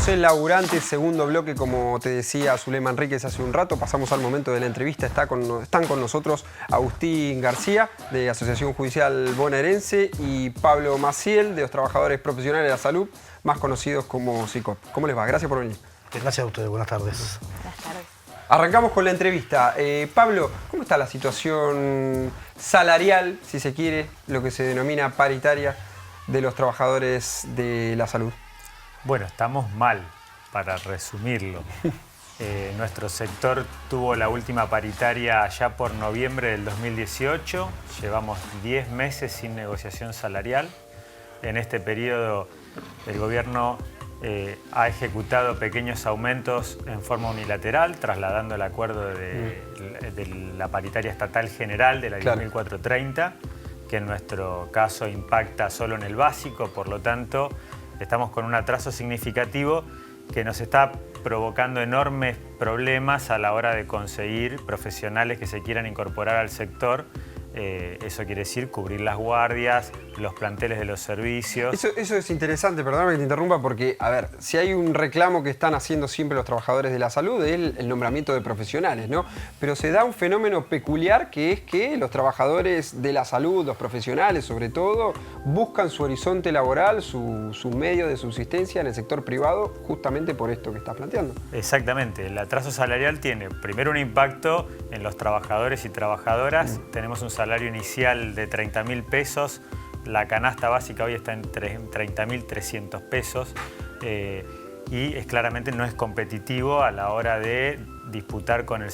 Seguimos en Laburantes, segundo bloque, como te decía Zulema Enríquez hace un rato. Pasamos al momento de la entrevista. Están con nosotros Agustín García, de Asociación Judicial Bonaerense, y Pablo Maciel, de los Trabajadores Profesionales de la Salud, más conocidos como SICOP. ¿Cómo les va? Gracias por venir. Gracias a ustedes, buenas tardes. Buenas tardes. Arrancamos con la entrevista. Pablo, ¿cómo está la situación salarial, si se quiere, lo que se denomina paritaria, de los trabajadores de la salud? Bueno, estamos mal, para resumirlo. Nuestro sector tuvo la última paritaria ya por noviembre del 2018. Llevamos 10 meses sin negociación salarial. En este periodo el gobierno ha ejecutado pequeños aumentos en forma unilateral, trasladando el acuerdo de la paritaria estatal general de la 10.430, que en nuestro caso impacta solo en el básico, por lo tanto estamos con un atraso significativo que nos está provocando enormes problemas a la hora de conseguir profesionales que se quieran incorporar al sector. Eso quiere decir cubrir las guardias, los planteles de los servicios. Eso es interesante, perdóname que te interrumpa, porque, a ver, si hay un reclamo que están haciendo siempre los trabajadores de la salud es el nombramiento de profesionales, ¿no? Pero se da un fenómeno peculiar, que es que los trabajadores de la salud, los profesionales sobre todo, buscan su horizonte laboral, su medio de subsistencia en el sector privado, justamente por esto que estás planteando. Exactamente. El atraso salarial tiene primero un impacto en los trabajadores y trabajadoras. Tenemos un salario inicial de 30.000 pesos. La canasta básica hoy está en 30.300 pesos y claramente no es competitivo a la hora de disputar con el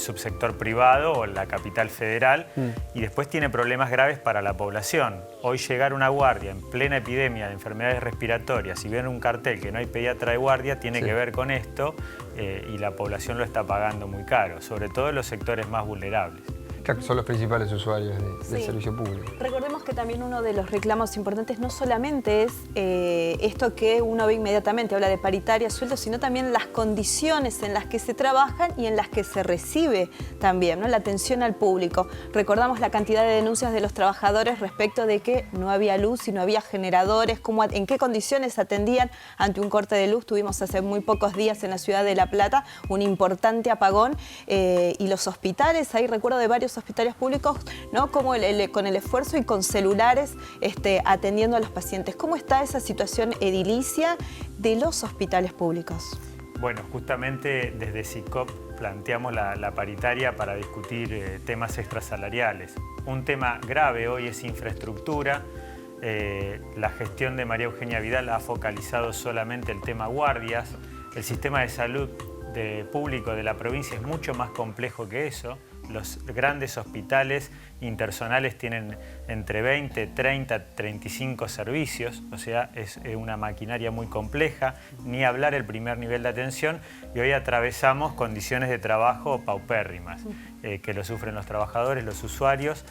subsector privado o la capital federal, y después tiene problemas graves para la población. Hoy llegar a una guardia en plena epidemia de enfermedades respiratorias y ver un cartel que no hay pediatra de guardia tiene que ver con esto, y la población lo está pagando muy caro, sobre todo en los sectores más vulnerables. Que son los principales usuarios del servicio público. Recordemos que también uno de los reclamos importantes no solamente es esto que uno ve inmediatamente, habla de paritaria, sueldo, sino también las condiciones en las que se trabajan y en las que se recibe también, ¿no? La atención al público. Recordamos la cantidad de denuncias de los trabajadores respecto de que no había luz y no había generadores, en qué condiciones atendían ante un corte de luz. Tuvimos hace muy pocos días en la ciudad de La Plata un importante apagón, y los hospitales, ahí recuerdo de varios hospitales públicos, ¿no? Como con el esfuerzo y con celulares atendiendo a los pacientes. ¿Cómo está esa situación edilicia de los hospitales públicos? Bueno, justamente desde SICOP planteamos la paritaria para discutir temas extrasalariales. Un tema grave hoy es infraestructura. La gestión de María Eugenia Vidal ha focalizado solamente el tema guardias. El sistema de salud público de la provincia es mucho más complejo que eso. Los grandes hospitales interzonales tienen entre 20, 30, 35 servicios, o sea, es una maquinaria muy compleja, ni hablar el primer nivel de atención, y hoy atravesamos condiciones de trabajo paupérrimas, que lo sufren los trabajadores, los usuarios,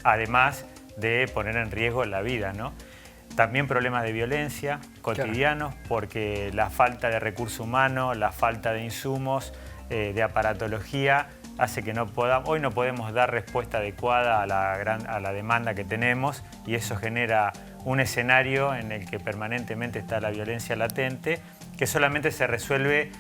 además de poner en riesgo la vida, ¿no? También problemas de violencia cotidianos, porque la falta de recurso humano, la falta de insumos, de aparatología, hace que hoy no podemos dar respuesta adecuada a la demanda que tenemos, y eso genera un escenario en el que permanentemente está la violencia latente, que solamente se resuelve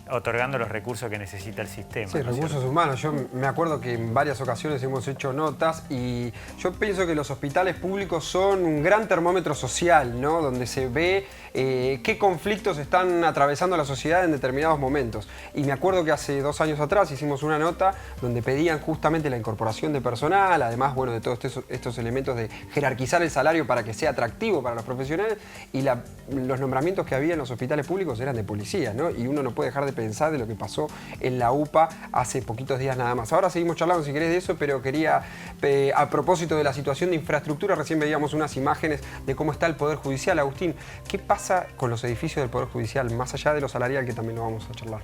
otorgando los recursos que necesita el sistema. Sí, recursos humanos. Yo me acuerdo que en varias ocasiones hemos hecho notas, y yo pienso que los hospitales públicos son un gran termómetro social, ¿no? Donde se ve qué conflictos están atravesando la sociedad en determinados momentos. Y me acuerdo que hace 2 años atrás hicimos una nota donde pedían justamente la incorporación de personal, además, bueno, de todos estos elementos de jerarquizar el salario para que sea atractivo para los profesionales, y los nombramientos que había en los hospitales públicos eran de policía, ¿no? Y uno no puede dejar de pensar de lo que pasó en la UPA hace poquitos días nada más. Ahora seguimos charlando, si querés, de eso, pero quería, a propósito de la situación de infraestructura, recién veíamos unas imágenes de cómo está el Poder Judicial. Agustín, ¿qué pasa con los edificios del Poder Judicial, más allá de lo salarial, que también lo vamos a charlar?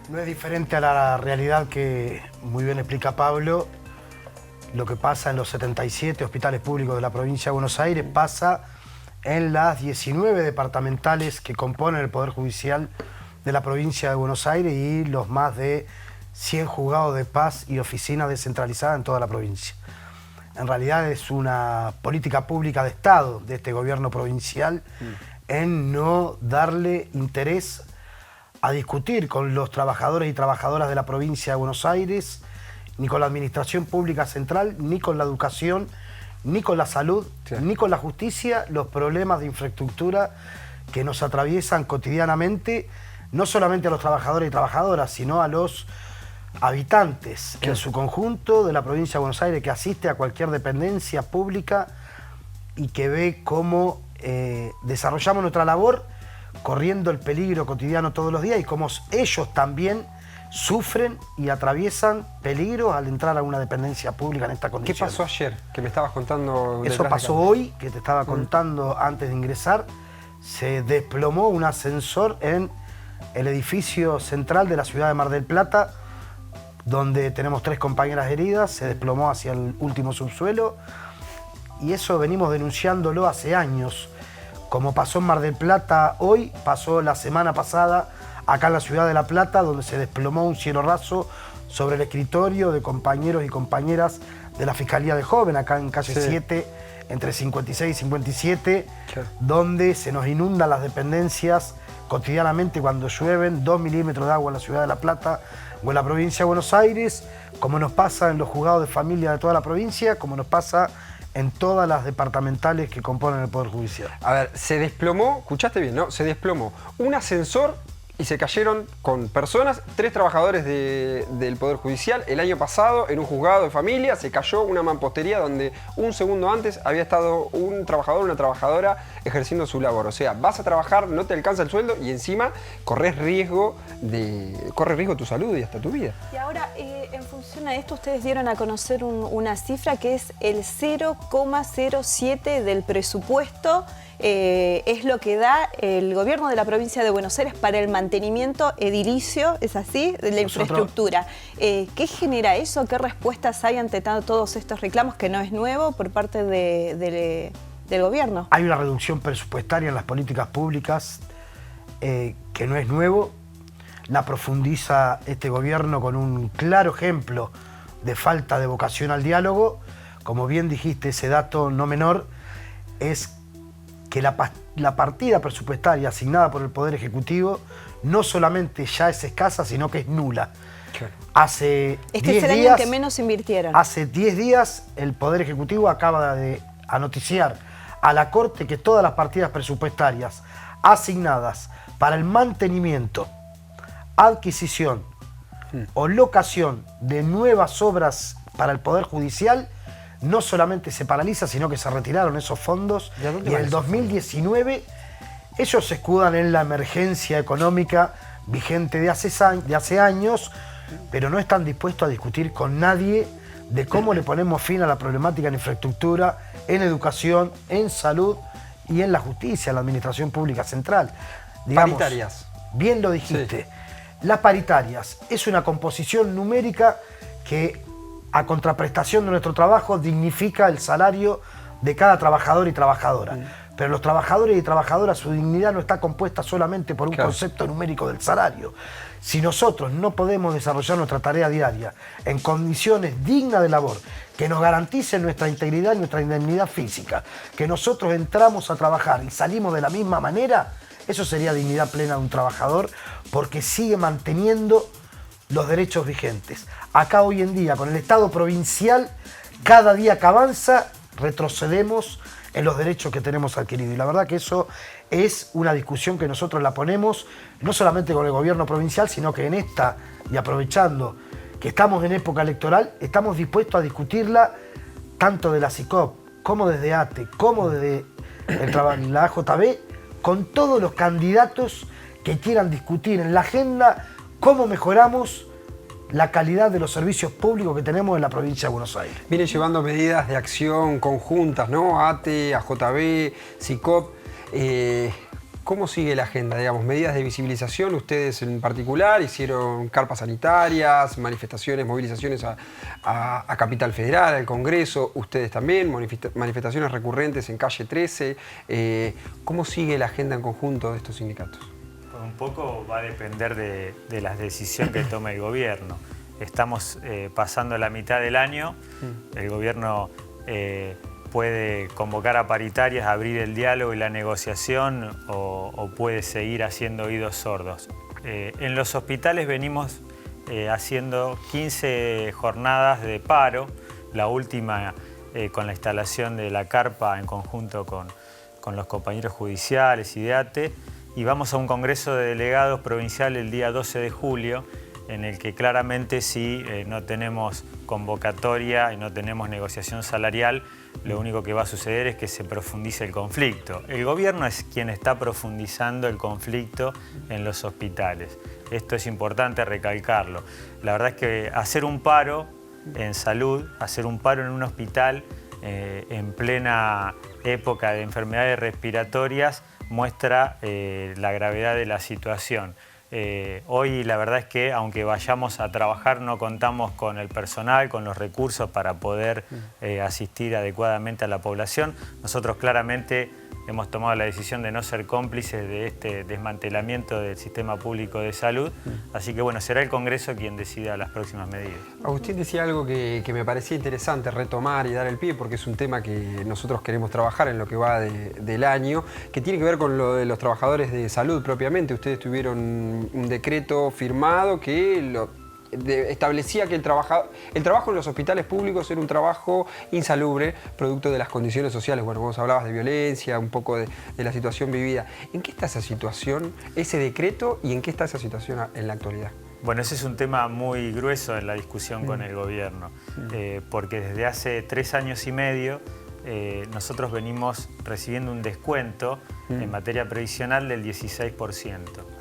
No es diferente a la realidad que muy bien explica Pablo. Lo que pasa en los 77 hospitales públicos de la provincia de Buenos Aires pasa en las 19 departamentales que componen el Poder Judicial de la provincia de Buenos Aires y los más de 100 juzgados de paz y oficinas descentralizadas en toda la provincia. En realidad es una política pública de Estado de este gobierno provincial en no darle interés a discutir con los trabajadores y trabajadoras de la provincia de Buenos Aires, ni con la administración pública central, ni con la educación, ni con la salud, ni con la justicia, los problemas de infraestructura que nos atraviesan cotidianamente, no solamente a los trabajadores y trabajadoras, sino a los habitantes en su conjunto de la provincia de Buenos Aires, que asiste a cualquier dependencia pública y que ve cómo desarrollamos nuestra labor corriendo el peligro cotidiano todos los días y cómo ellos también sufren y atraviesan peligros al entrar a una dependencia pública en esta condición. ¿Qué pasó ayer? Que me estabas contando. Eso pasó hoy, que te estaba contando antes de ingresar. Se desplomó un ascensor en el edificio central de la ciudad de Mar del Plata, donde tenemos 3 compañeras heridas. Se desplomó hacia el último subsuelo y eso venimos denunciándolo hace años. Como pasó en Mar del Plata hoy, pasó la semana pasada acá en la ciudad de La Plata, donde se desplomó un cielo raso sobre el escritorio de compañeros y compañeras de la Fiscalía de Joven, acá en calle 7, entre 56 y 57, donde se nos inundan las dependencias cotidianamente cuando llueven 2 milímetros de agua en la ciudad de La Plata o en la provincia de Buenos Aires, como nos pasa en los juzgados de familia de toda la provincia, como nos pasa en todas las departamentales que componen el Poder Judicial. A ver, se desplomó, escuchaste bien, ¿no? Se desplomó un ascensor y se cayeron con personas, 3 trabajadores del Poder Judicial. El año pasado, en un juzgado de familia, se cayó una mampostería donde un segundo antes había estado un trabajador o una trabajadora ejerciendo su labor. O sea, vas a trabajar, no te alcanza el sueldo y encima corre riesgo tu salud y hasta tu vida. Y ahora, en función a esto, ustedes dieron a conocer una cifra que es el 0,07 del presupuesto. Es lo que da el gobierno de la provincia de Buenos Aires para el mantenimiento edilicio, ¿es así?, de la infraestructura. ¿Qué genera eso? ¿Qué respuestas hay ante todos estos reclamos, que no es nuevo, por parte del gobierno? Hay una reducción presupuestaria en las políticas públicas que no es nuevo. La profundiza este gobierno con un claro ejemplo de falta de vocación al diálogo. Como bien dijiste, ese dato no menor es que la partida presupuestaria asignada por el Poder Ejecutivo no solamente ya es escasa, sino que es nula. Hace 10 Este es el año en que menos invirtieron. Hace 10 días el Poder Ejecutivo acaba de noticiar a la Corte que todas las partidas presupuestarias asignadas para el mantenimiento, adquisición o locación de nuevas obras para el Poder Judicial no solamente se paraliza, sino que se retiraron esos fondos. Y en el 2019 ellos se escudan en la emergencia económica vigente de hace años, pero no están dispuestos a discutir con nadie de cómo le ponemos fin a la problemática en infraestructura, en educación, en salud y en la justicia, en la administración pública central. Digamos, paritarias. Bien lo dijiste. Las paritarias es una composición numérica que, a contraprestación de nuestro trabajo, dignifica el salario de cada trabajador y trabajadora. Pero los trabajadores y trabajadoras, su dignidad no está compuesta solamente por un concepto numérico del salario. Si nosotros no podemos desarrollar nuestra tarea diaria en condiciones dignas de labor, que nos garanticen nuestra integridad y nuestra indemnidad física, que nosotros entramos a trabajar y salimos de la misma manera, eso sería dignidad plena de un trabajador, porque sigue manteniendo los derechos vigentes. Acá hoy en día, con el Estado provincial, cada día que avanza, retrocedemos en los derechos que tenemos adquiridos. Y la verdad que eso es una discusión que nosotros la ponemos, no solamente con el gobierno provincial, sino que en esta, y aprovechando que estamos en época electoral, estamos dispuestos a discutirla tanto de la CICOP, como desde ATE, como desde la AJB, con todos los candidatos que quieran discutir en la agenda cómo mejoramos la calidad de los servicios públicos que tenemos en la provincia de Buenos Aires. Vienen llevando medidas de acción conjuntas, ¿no? ATE, AJB, CICOP. ¿Cómo sigue la agenda? Digamos, medidas de visibilización, ustedes en particular hicieron carpas sanitarias, manifestaciones, movilizaciones a Capital Federal, al Congreso, ustedes también, manifestaciones recurrentes en calle 13. ¿Cómo sigue la agenda en conjunto de estos sindicatos? Un poco va a depender de las decisiones que tome el gobierno. Estamos pasando la mitad del año, el gobierno puede convocar a paritarias, abrir el diálogo y la negociación o puede seguir haciendo oídos sordos. En los hospitales venimos haciendo 15 jornadas de paro, la última con la instalación de la carpa en conjunto con los compañeros judiciales y de ATE, y vamos a un congreso de delegados provincial el día 12 de julio, en el que claramente si no tenemos convocatoria y no tenemos negociación salarial, lo único que va a suceder es que se profundice el conflicto. El gobierno es quien está profundizando el conflicto en los hospitales. Esto es importante recalcarlo. La verdad es que hacer un paro en salud, hacer un paro en un hospital en plena época de enfermedades respiratorias muestra la gravedad de la situación. Hoy la verdad es que aunque vayamos a trabajar no contamos con el personal, con los recursos para poder asistir adecuadamente a la población. Nosotros claramente hemos tomado la decisión de no ser cómplices de este desmantelamiento del sistema público de salud, así que bueno, será el Congreso quien decida las próximas medidas. Agustín decía algo que me parecía interesante retomar y dar el pie, porque es un tema que nosotros queremos trabajar en lo que va del año, que tiene que ver con lo de los trabajadores de salud propiamente. Ustedes tuvieron un decreto firmado que establecía que el trabajo en los hospitales públicos era un trabajo insalubre, producto de las condiciones sociales. Bueno, vos hablabas de violencia, un poco de la situación vivida. ¿En qué está esa situación, ese decreto, y en qué está esa situación en la actualidad? Bueno, ese es un tema muy grueso en la discusión con el gobierno, porque desde hace 3 años y medio nosotros venimos recibiendo un descuento en materia previsional del 16%.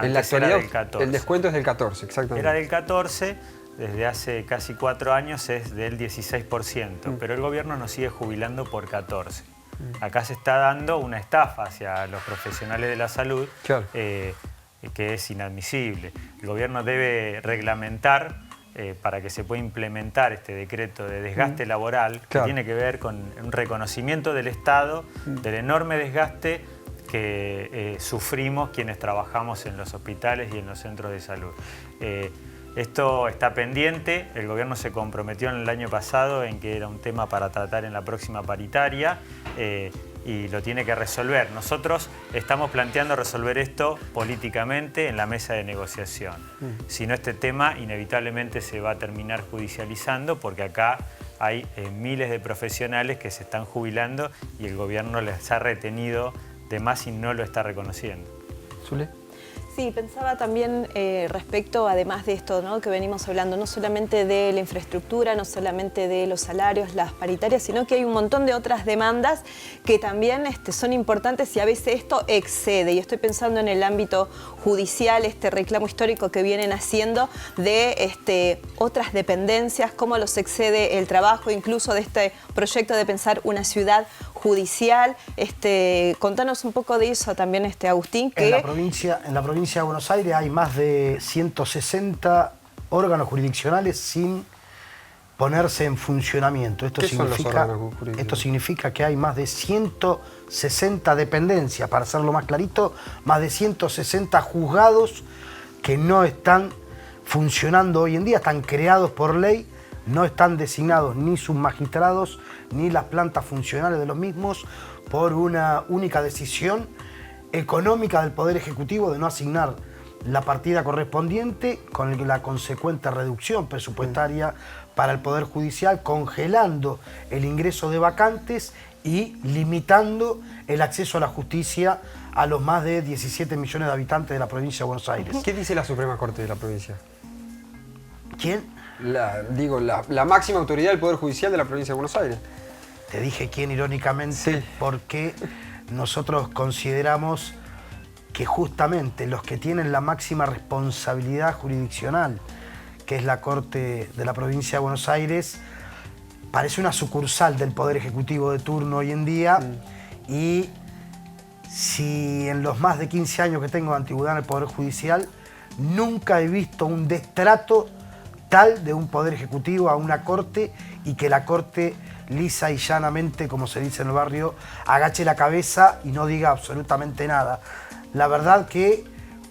En la actualidad era del 14%. El descuento es del 14%, exactamente. Era del 14%, desde hace casi 4 años es del 16%, pero el gobierno nos sigue jubilando por 14%. Acá se está dando una estafa hacia los profesionales de la salud, claro, que es inadmisible. El gobierno debe reglamentar para que se pueda implementar este decreto de desgaste laboral, que claro, tiene que ver con un reconocimiento del Estado del enorme desgaste que sufrimos quienes trabajamos en los hospitales y en los centros de salud. Esto está pendiente, el gobierno se comprometió en el año pasado en que era un tema para tratar en la próxima paritaria y lo tiene que resolver. Nosotros estamos planteando resolver esto políticamente en la mesa de negociación. Si no, este tema inevitablemente se va a terminar judicializando, porque acá hay miles de profesionales que se están jubilando y el gobierno les ha retenido de más y no lo está reconociendo. ¿Zule? Sí, pensaba también respecto, además de esto, ¿no?, que venimos hablando, no solamente de la infraestructura, no solamente de los salarios, las paritarias, sino que hay un montón de otras demandas que también son importantes y a veces esto excede. Y estoy pensando en el ámbito judicial, este reclamo histórico que vienen haciendo de otras dependencias, cómo los excede el trabajo, incluso de este proyecto de pensar una ciudad judicial. Contanos un poco de eso también, Agustín. Que en la provincia de Buenos Aires hay más de 160 órganos jurisdiccionales sin ponerse en funcionamiento. ¿Qué son los órganos jurisdiccionales? Esto significa que hay más de 160 dependencias, para hacerlo más clarito, más de 160 juzgados que no están funcionando hoy en día, están creados por ley, no están designados ni sus magistrados ni las plantas funcionales de los mismos, por una única decisión económica del Poder Ejecutivo de no asignar la partida correspondiente, con la consecuente reducción presupuestaria para el Poder Judicial, congelando el ingreso de vacantes y limitando el acceso a la justicia a los más de 17 millones de habitantes de la provincia de Buenos Aires. ¿Qué dice la Suprema Corte de la provincia? ¿Quién? La máxima autoridad del Poder Judicial de la provincia de Buenos Aires. Te dije quién irónicamente, sí, porque nosotros consideramos que justamente los que tienen la máxima responsabilidad jurisdiccional, que es la Corte de la provincia de Buenos Aires, parece una sucursal del Poder Ejecutivo de turno hoy en día, y si en los más de 15 años que tengo de antigüedad en el Poder Judicial, nunca he visto un destrato tal de un Poder Ejecutivo a una Corte, y que la Corte lisa y llanamente, como se dice en el barrio, agache la cabeza y no diga absolutamente nada. La verdad que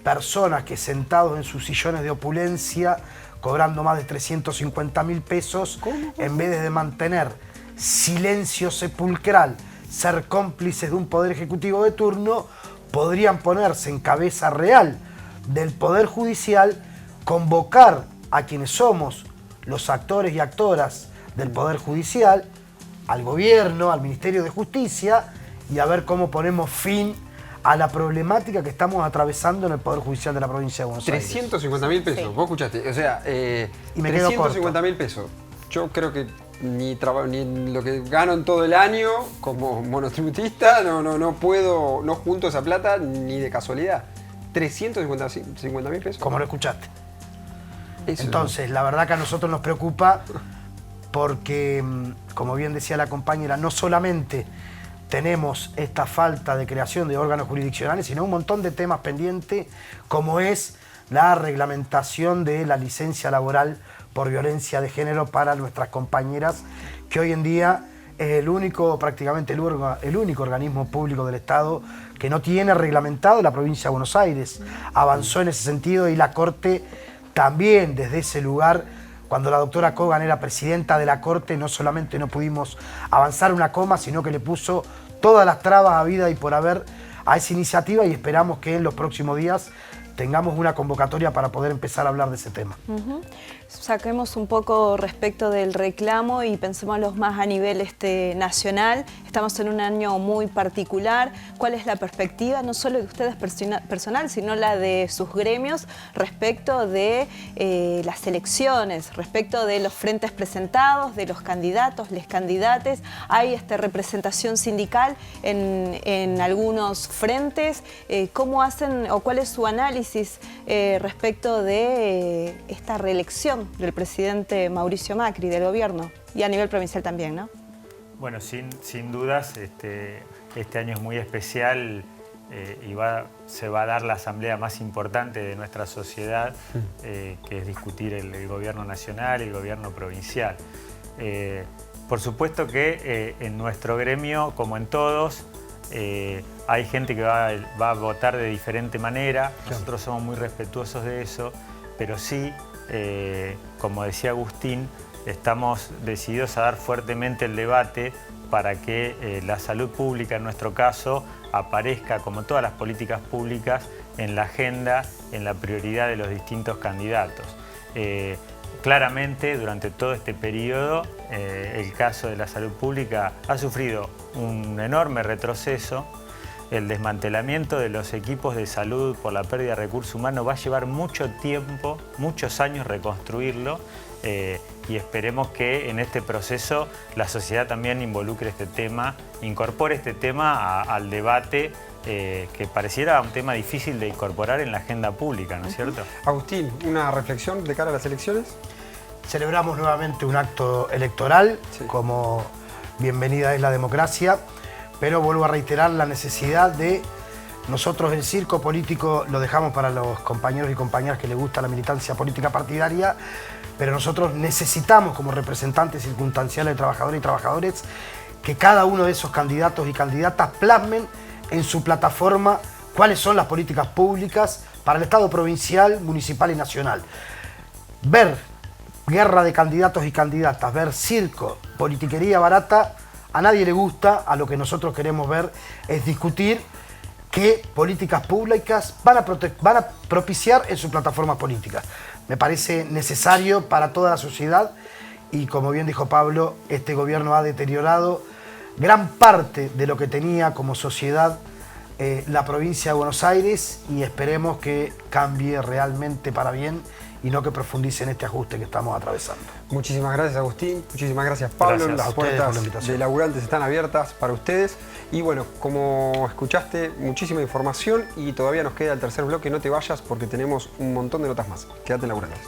personas que sentados en sus sillones de opulencia, cobrando más de 350.000 pesos, en vez de mantener silencio sepulcral, ser cómplices de un poder ejecutivo de turno, podrían ponerse en cabeza real del Poder Judicial, convocar a quienes somos los actores y actoras del Poder Judicial, al gobierno, al Ministerio de Justicia, y a ver cómo ponemos fin a la problemática que estamos atravesando en el Poder Judicial de la provincia de Buenos Aires. 350.000 pesos, Sí. Vos escuchaste, o sea, Y me quedo corto. 350.000 pesos. Yo creo que ni lo que gano en todo el año como monotributista, no puedo, no junto esa plata ni de casualidad. 350.000 pesos. Como lo escuchaste. Eso. Entonces, la verdad que a nosotros nos preocupa porque, como bien decía la compañera, no solamente tenemos esta falta de creación de órganos jurisdiccionales, sino un montón de temas pendientes, como es la reglamentación de la licencia laboral por violencia de género para nuestras compañeras, que hoy en día es el único, prácticamente el único organismo público del Estado que no tiene reglamentado la provincia de Buenos Aires. Avanzó en ese sentido y la Corte también desde ese lugar, cuando la doctora Kogan era presidenta de la Corte, no solamente no pudimos avanzar una coma, sino que le puso todas las trabas a vida y por haber a esa iniciativa, y esperamos que en los próximos días tengamos una convocatoria para poder empezar a hablar de ese tema. Saquemos un poco respecto del reclamo y pensémoslo más a nivel nacional. Estamos en un año muy particular. ¿Cuál es la perspectiva, no solo de ustedes personal, sino la de sus gremios respecto de las elecciones, respecto de los frentes presentados, de los candidatos, les candidates? Hay representación sindical en algunos frentes. ¿Cómo hacen o cuál es su análisis respecto de esta reelección del presidente Mauricio Macri, del gobierno, y a nivel provincial también, ¿no? Bueno, sin dudas, este año es muy especial y se va a dar la asamblea más importante de nuestra sociedad, que es discutir el gobierno nacional y el gobierno provincial. Por supuesto que en nuestro gremio, como en todos, hay gente que va a votar de diferente manera. Nosotros somos muy respetuosos de eso, pero sí, como decía Agustín, estamos decididos a dar fuertemente el debate para que la salud pública, en nuestro caso, aparezca, como todas las políticas públicas, en la agenda, en la prioridad de los distintos candidatos. Claramente, durante todo este periodo, el caso de la salud pública ha sufrido un enorme retroceso. El desmantelamiento de los equipos de salud por la pérdida de recursos humanos va a llevar mucho tiempo, muchos años reconstruirlo, y esperemos que en este proceso la sociedad también involucre este tema, incorpore este tema al debate, que pareciera un tema difícil de incorporar en la agenda pública, ¿no es cierto? Agustín, ¿una reflexión de cara a las elecciones? Celebramos nuevamente un acto electoral, sí, como bienvenida es la democracia, pero vuelvo a reiterar la necesidad de nosotros el circo político lo dejamos para los compañeros y compañeras que les gusta la militancia política partidaria, pero nosotros necesitamos como representantes circunstanciales de trabajadoras y trabajadores que cada uno de esos candidatos y candidatas plasmen en su plataforma cuáles son las políticas públicas para el Estado provincial, municipal y nacional. Ver guerra de candidatos y candidatas, ver circo, politiquería barata, a nadie le gusta. A lo que nosotros queremos ver es discutir qué políticas públicas van a propiciar en su plataforma política. Me parece necesario para toda la sociedad y, como bien dijo Pablo, este gobierno ha deteriorado gran parte de lo que tenía como sociedad la provincia de Buenos Aires, y esperemos que cambie realmente para bien y no que profundice en este ajuste que estamos atravesando. Muchísimas gracias, Agustín. Muchísimas gracias, Pablo. Gracias Las a ustedes por la puertas invitación. de Laburantes están abiertas para ustedes. Y bueno, como escuchaste, muchísima información y todavía nos queda el tercer bloque. No te vayas porque tenemos un montón de notas más. Quédate en Laburantes.